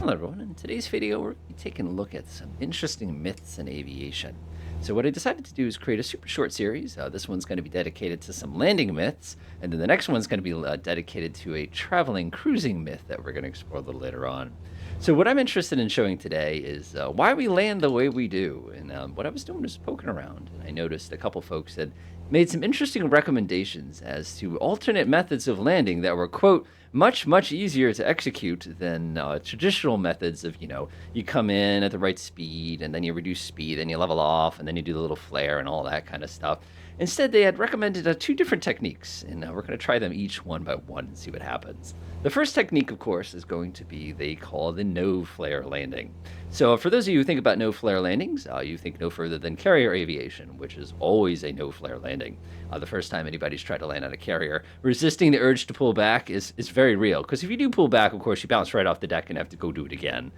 Hello everyone, in today's video we're going to be taking a look at some interesting myths in aviation. So what I decided to do is create a super short series. This one's going to be dedicated to some landing myths, and then the next one's going to be dedicated to a traveling cruising myth that we're going to explore a little later on. So what I'm interested in showing today is why we land the way we do. And what I was doing was poking around, and I noticed a couple folks had made some interesting recommendations as to alternate methods of landing that were, quote, much easier to execute than traditional methods of, you come in at the right speed and then you reduce speed and you level off and then you do the little flare and all that kind of stuff. Instead, they had recommended two different techniques, and we're going to try them each one by one and see what happens. The first technique, of course, is going to be they call the no-flare landing. So for those of you who think about no-flare landings, you think no further than carrier aviation, which is always a no-flare landing. The first time anybody's tried to land on a carrier, resisting the urge to pull back is very real, because if you do pull back, of course, you bounce right off the deck and have to go do it again.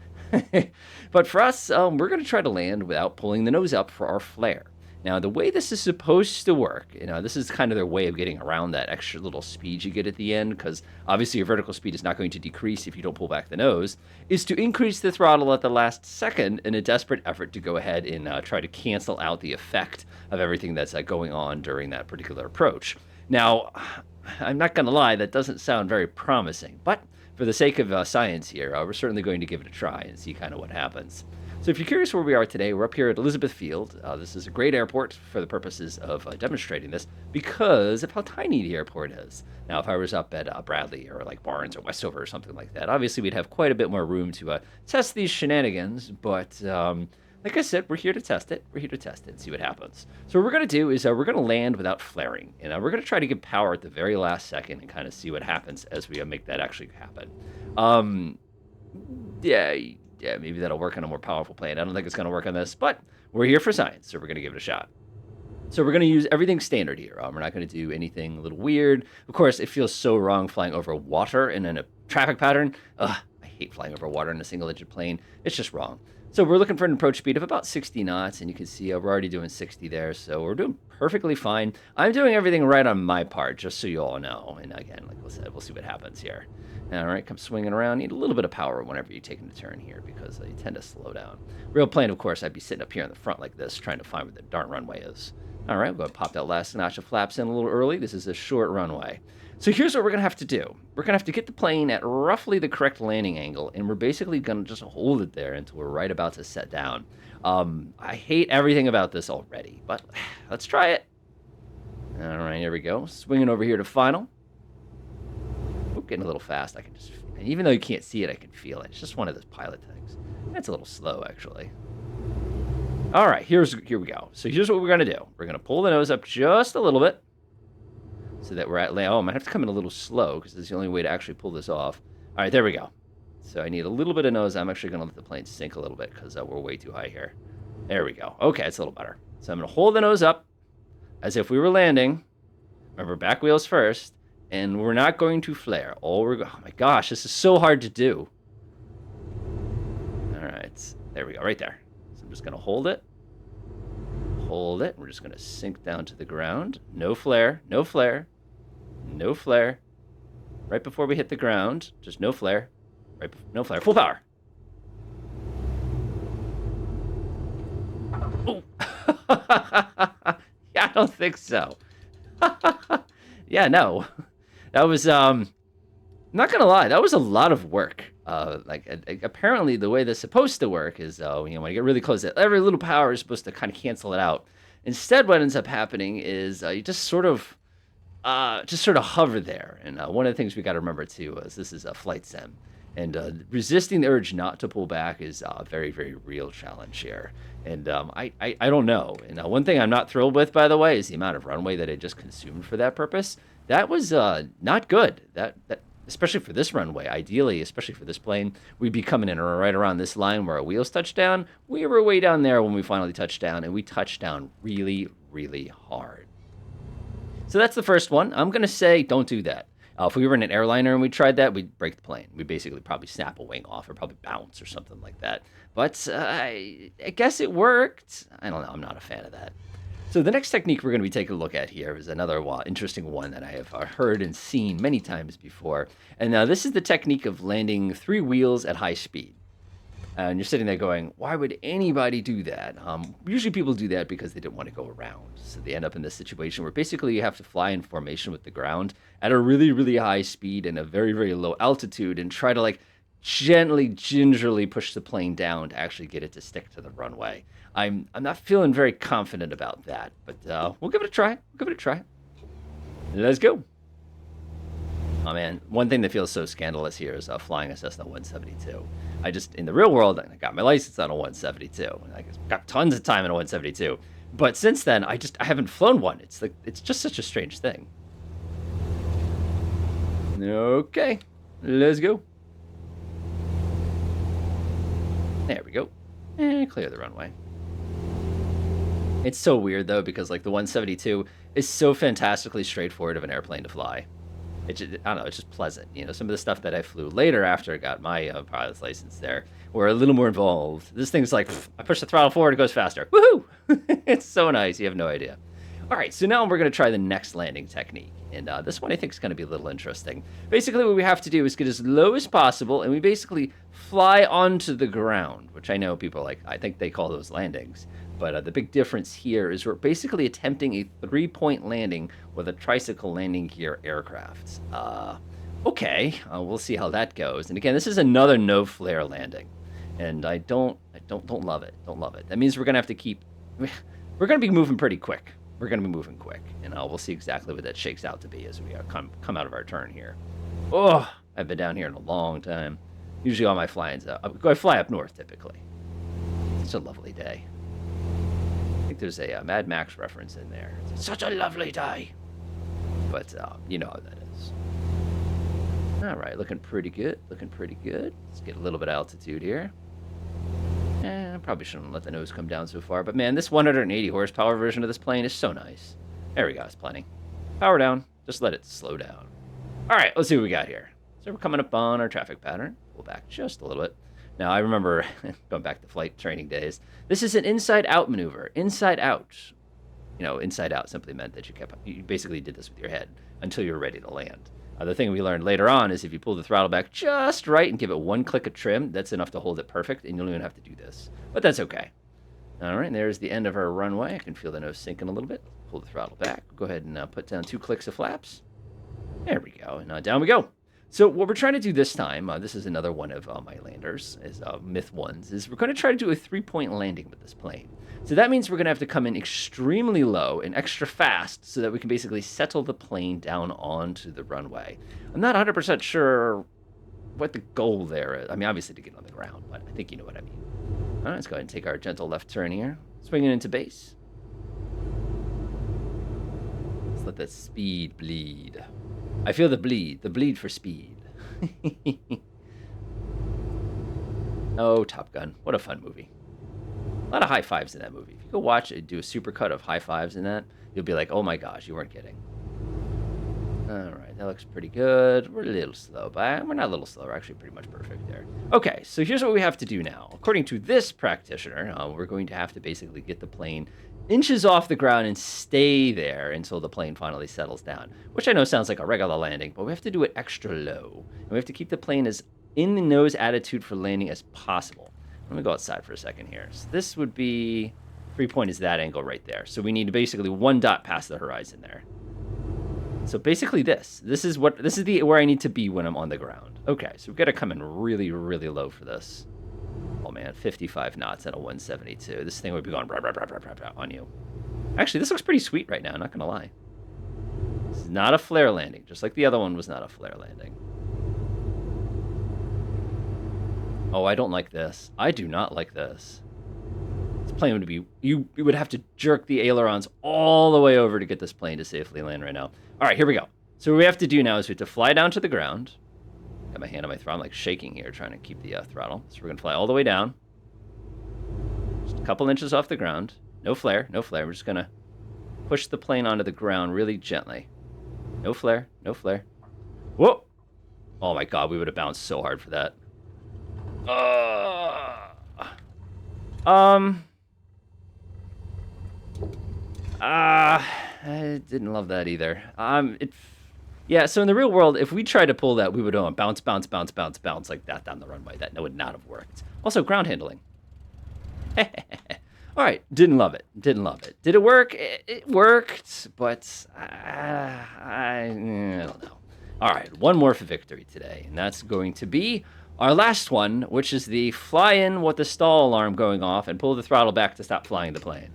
But for us, we're going to try to land without pulling the nose up for our flare. Now, the way this is supposed to work, this is kind of their way of getting around that extra little speed you get at the end, because obviously your vertical speed is not going to decrease if you don't pull back the nose, is to increase the throttle at the last second in a desperate effort to go ahead and try to cancel out the effect of everything that's going on during that particular approach. Now, I'm not going to lie, that doesn't sound very promising, but for the sake of science here, we're certainly going to give it a try and see kind of what happens. So if you're curious where we are today, we're up here at Elizabeth Field. This is a great airport for the purposes of demonstrating this because of how tiny the airport is. Now, if I was up at Bradley or like Barnes or Westover or something like that, obviously we'd have quite a bit more room to test these shenanigans. But like I said, we're here to test it. We're here to test it and see what happens. So what we're going to do is we're going to land without flaring. And we're going to try to give power at the very last second and kind of see what happens as we make that actually happen. Yeah, maybe that'll work on a more powerful plane. I don't think it's going to work on this, but we're here for science, so we're going to give it a shot. So we're going to use everything standard here. We're not going to do anything a little weird. Of course, it feels so wrong flying over water and in a traffic pattern. I hate flying over water in a single-engine plane. It's just wrong. So we're looking for an approach speed of about 60 knots, and you can see we're already doing 60 there, so we're doing perfectly fine. I'm doing everything right on my part, just so you all know. And again, like I said, we'll see what happens here. All right, come swinging around. Need a little bit of power whenever you're taking a turn here because you tend to slow down. Real plane, of course, I'd be sitting up here in the front like this, trying to find where the darn runway is. All right, we're going to pop that last notch of flaps in a little early. This is a short runway. So here's what we're going to have to do. We're going to have to get the plane at roughly the correct landing angle, and we're basically going to just hold it there until we're right about to set down. I hate everything about this already, but let's try it. All right, here we go. Swinging over here to final. Oop, getting a little fast. I can just, even though you can't see it, I can feel it. It's just one of those pilot things. That's a little slow, actually. All right, here we go. So here's what we're going to do. We're going to pull the nose up just a little bit so that we're at land. Oh, I might have to come in a little slow because it's the only way to actually pull this off. All right, there we go. So I need a little bit of nose. I'm actually going to let the plane sink a little bit because we're way too high here. There we go. Okay, it's a little better. So I'm going to hold the nose up as if we were landing. Remember, back wheels first. And we're not going to flare. Oh my gosh, this is so hard to do. All right, there we go, right there. So I'm just going to hold it. Hold it. We're just going to sink down to the ground. No flare, no flare, no flare. Right before we hit the ground, just no flare. No flare, full power. Oh. Yeah, I don't think so. Yeah, no. That was, not going to lie, that was a lot of work. Apparently the way that's supposed to work is, when you get really close, every little power is supposed to kind of cancel it out. Instead, what ends up happening is you just sort of hover there. And one of the things we got to remember, too, is this is a flight sim. And resisting the urge not to pull back is a very, very real challenge here. And I don't know. And one thing I'm not thrilled with, by the way, is the amount of runway that I just consumed for that purpose. That was not good. That especially for this runway. Ideally, especially for this plane, we'd be coming in right around this line where our wheels touch down. We were way down there when we finally touched down, and we touched down really, really hard. So that's the first one. I'm going to say don't do that. If we were in an airliner and we tried that, we'd break the plane. We'd basically probably snap a wing off or probably bounce or something like that. But I guess it worked. I don't know. I'm not a fan of that. So the next technique we're going to be taking a look at here is another interesting one that I have heard and seen many times before. And this is the technique of landing three wheels at high speed. And you're sitting there going, why would anybody do that? Usually people do that because they didn't want to go around. So they end up in this situation where basically you have to fly in formation with the ground at a really, really high speed and a very, very low altitude and try to like gently, gingerly push the plane down to actually get it to stick to the runway. I'm not feeling very confident about that, but we'll give it a try. We'll give it a try. Let's go. Oh man, one thing that feels so scandalous here is flying a Cessna 172. I just, in the real world, I got my license on a 172. I got tons of time in a 172. But since then, I haven't flown one. It's just such a strange thing. Okay, let's go. There we go. And clear the runway. It's so weird though, because like the 172 is so fantastically straightforward of an airplane to fly. I don't know, it's just pleasant. You know, some of the stuff that I flew later after I got my pilot's license there were a little more involved. This thing's like, I push the throttle forward, it goes faster. Woohoo! It's so nice, you have no idea. All right, so now we're going to try the next landing technique. And this one I think is going to be a little interesting. Basically, what we have to do is get as low as possible, and we basically fly onto the ground, which I know people like, I think they call those landings. But the big difference here is we're basically attempting a 3-point landing with a tricycle landing gear aircraft. Okay, we'll see how that goes. And again, this is another no flare landing, and I don't love it. Don't love it. That means we're gonna have to keep. We're gonna be moving pretty quick. We're gonna be moving quick, and we'll see exactly what that shakes out to be as we come out of our turn here. Oh, I've been down here in a long time. Usually all my flying's I fly up north typically. It's a lovely day. I think there's a Mad Max reference in there. It's such a lovely day. But you know how that is. All right, looking pretty good. Looking pretty good. Let's get a little bit of altitude here. I probably shouldn't let the nose come down so far. But man, this 180 horsepower version of this plane is so nice. There we go. It's plenty. Power down. Just let it slow down. All right, let's see what we got here. So we're coming up on our traffic pattern. Pull back just a little bit. Now, I remember going back to flight training days. This is an inside-out maneuver. Inside out. You know, inside out simply meant that you basically did this with your head until you were ready to land. The thing we learned later on is if you pull the throttle back just right and give it one click of trim, that's enough to hold it perfect, and you don't even have to do this. But that's okay. All right, and there's the end of our runway. I can feel the nose sinking a little bit. Pull the throttle back. Go ahead and put down 2 clicks of flaps. There we go, and down we go. So what we're trying to do this time, this is another one of my landers, is Myth 1s, is we're going to try to do a 3-point landing with this plane. So that means we're going to have to come in extremely low and extra fast so that we can basically settle the plane down onto the runway. I'm not 100% sure what the goal there is. I mean, obviously to get on the ground, but I think you know what I mean. All right, let's go ahead and take our gentle left turn here. Swinging into base. Let's let that speed bleed. I feel the bleed for speed. Oh, Top Gun. What a fun movie. A lot of high fives in that movie. If you go watch it, do a supercut of high fives in that, you'll be like, oh my gosh, you weren't kidding. All right, that looks pretty good. We're a little slow, but we're not a little slow. We're actually pretty much perfect there. Okay, so here's what we have to do now. According to this practitioner, we're going to have to basically get the plane inches off the ground and stay there until the plane finally settles down, which I know sounds like a regular landing, but we have to do it extra low. And we have to keep the plane as in the nose attitude for landing as possible. Let me go outside for a second here. So this would be 3-point is that angle right there. So we need to basically 1 dot past the horizon there. So basically this is where I need to be when I'm on the ground. Okay, so we've got to come in really, really low for this. Oh man, 55 knots at a 172. This thing would be going on you. Actually, this looks pretty sweet right now, not gonna lie. This is not a flare landing, just like the other one was not a flare landing. Oh, I don't like this. I do not like this. This plane would be, you would have to jerk the ailerons all the way over to get this plane to safely land right now. All right, here we go. So what we have to do now is we have to fly down to the ground. Got my hand on my throttle, I'm like shaking here, trying to keep the throttle. So we're gonna fly all the way down. Just a couple inches off the ground. No flare, no flare. We're just gonna push the plane onto the ground really gently. No flare, no flare. Whoa! Oh my God, we would have bounced so hard for that. I didn't love that either. Yeah, so in the real world, if we tried to pull that, we would bounce, bounce, bounce, bounce, bounce like that down the runway. That would not have worked. Also, ground handling. All right, didn't love it. Didn't love it. Did it work? It worked, but I don't know. All right, one more for victory today, and that's going to be our last one, which is the fly in with the stall alarm going off and pull the throttle back to stop flying the plane.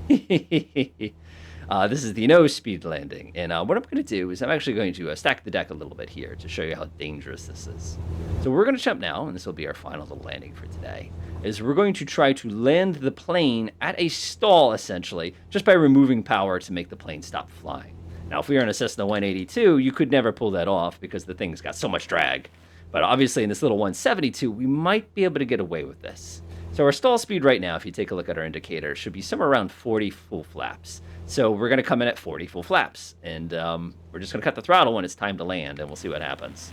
This is the no speed landing, and what I'm going to do is I'm actually going to stack the deck a little bit here to show you how dangerous this is. So we're going to jump now, and this will be our final little landing for today, is we're going to try to land the plane at a stall, essentially, just by removing power to make the plane stop flying. Now, if we were in a Cessna 182, you could never pull that off because the thing's got so much drag. But obviously in this little 172, we might be able to get away with this. So our stall speed right now, if you take a look at our indicator, should be somewhere around 40 full flaps. So we're going to come in at 40 full flaps, and we're just going to cut the throttle when it's time to land, and we'll see what happens.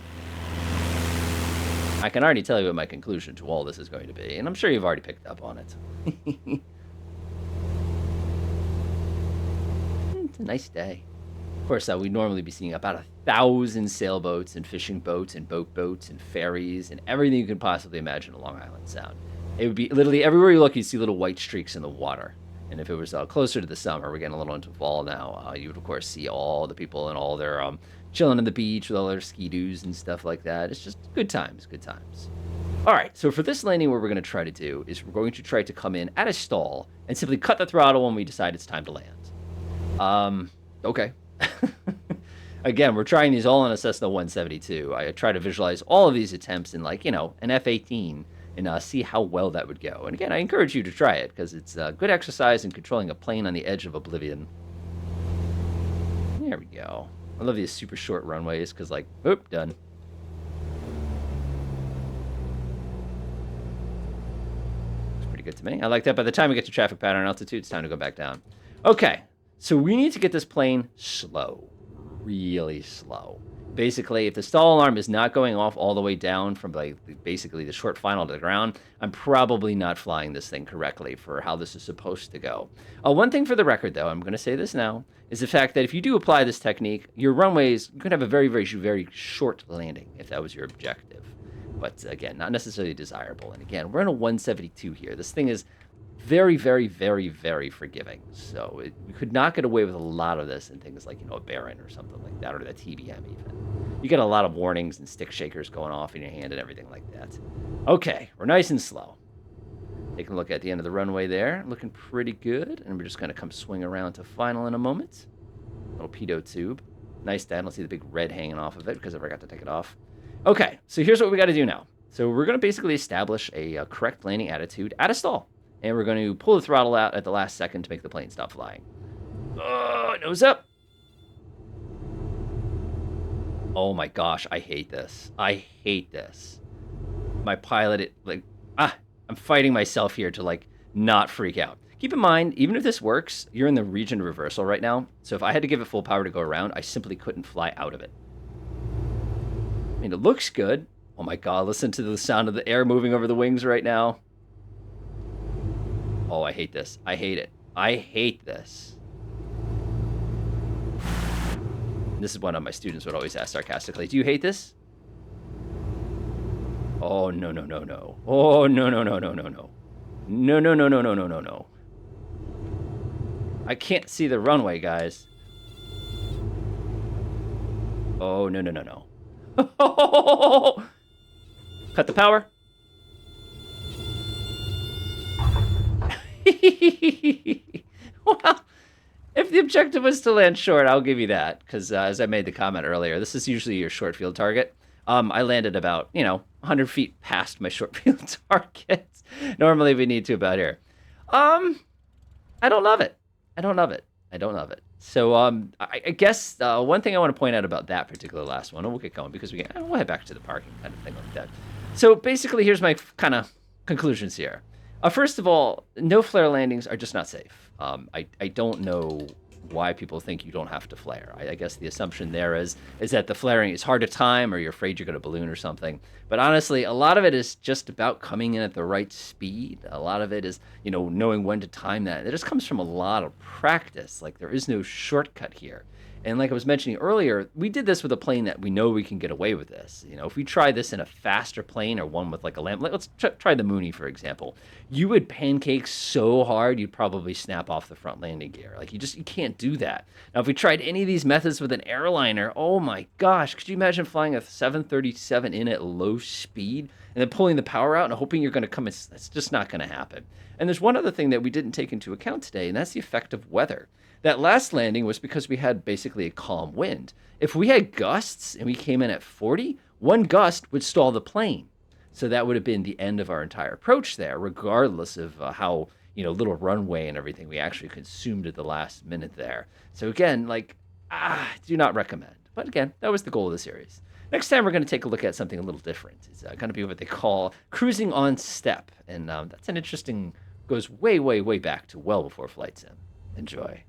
I can already tell you what my conclusion to all this is going to be, and I'm sure you've already picked up on it. It's a nice day. Of course, we'd normally be seeing about 1,000 sailboats and fishing boats and boats and ferries and everything you could possibly imagine along Island Sound. It would be literally everywhere you look, you see little white streaks in the water. And if it was closer to the summer, we're getting a little into fall now, you would, of course, see all the people and all their chilling on the beach with all their ski-doos and stuff like that. It's just good times, good times. All right, so for this landing, what we're going to try to do is we're going to try to come in at a stall and simply cut the throttle when we decide it's time to land. Okay. Again, we're trying these all in a Cessna 172. I try to visualize all of these attempts in, like, an F-18 and see how well that would go. And again, I encourage you to try it because it's good exercise in controlling a plane on the edge of oblivion. There we go. I love these super short runways because, like, oop, done. It's pretty good to me. I like that. By the time we get to traffic pattern altitude, it's time to go back down. Okay, so we need to get this plane slow. Really slow. Basically, if the stall alarm is not going off all the way down from basically the short final to the ground, I'm probably not flying this thing correctly for how this is supposed to go. One thing for the record, though, I'm going to say this now, is the fact that if you do apply this technique, your runways could have a very, very, very short landing if that was your objective. But again, not necessarily desirable. And again, we're in a 172 here. This thing is very, very, very, very forgiving. So we could not get away with a lot of this in things like, a Baron or something like that, or the TBM even. You get a lot of warnings and stick shakers going off in your hand and everything like that. Okay, we're nice and slow. Taking a look at the end of the runway there, looking pretty good. And we're just going to come swing around to final in a moment. Little pitot tube. Nice, I don't see the big red hanging off of it because I forgot to take it off. Okay, so here's what we got to do now. So we're going to basically establish a correct landing attitude at a stall. And we're going to pull the throttle out at the last second to make the plane stop flying. Oh, nose up. Oh my gosh, I hate this. I hate this. My pilot, I'm fighting myself here to, not freak out. Keep in mind, even if this works, you're in the region reversal right now. So if I had to give it full power to go around, I simply couldn't fly out of it. I mean, it looks good. Oh my God, listen to the sound of the air moving over the wings right now. Oh, I hate this. I hate it. I hate this. This is one of my students would always ask sarcastically, do you hate this? Oh, no, no, no, no. Oh, no, no, no, no, no, no. No, no, no, no, no, no, no, no. I can't see the runway, guys. Oh, no, no, no, no. Cut the power. Well, if the objective was to land short, I'll give you that. Because as I made the comment earlier, this is usually your short field target. I landed about, 100 feet past my short field target. Normally we need to about here. I don't love it. I don't love it. I don't love it. So I guess one thing I want to point out about that particular last one, and we'll get going because we'll head back to the parking kind of thing like that. So basically, here's my kind of conclusions here. First of all, no flare landings are just not safe. I don't know why people think you don't have to flare. I guess the assumption there is that the flaring is hard to time or you're afraid you're going to balloon or something. But honestly, a lot of it is just about coming in at the right speed. A lot of it is, knowing when to time that. It just comes from a lot of practice. Like, there is no shortcut here. And like I was mentioning earlier, we did this with a plane that we know we can get away with this. If we try this in a faster plane or one with like a lamp, let's try the Mooney, for example. You would pancake so hard, you'd probably snap off the front landing gear. Like you can't do that. Now, if we tried any of these methods with an airliner, oh my gosh, could you imagine flying a 737 in at low speed and then pulling the power out and hoping you're going to come in? That's just not going to happen. And there's one other thing that we didn't take into account today, and that's the effect of weather. That last landing was because we had basically a calm wind. If we had gusts and we came in at 40, one gust would stall the plane. So that would have been the end of our entire approach there, regardless of how little runway and everything we actually consumed at the last minute there. So again, do not recommend. But again, that was the goal of the series. Next time, we're going to take a look at something a little different. It's going to be what they call cruising on step. And that's an interesting, goes way, way, way back to well before flight sim. Enjoy.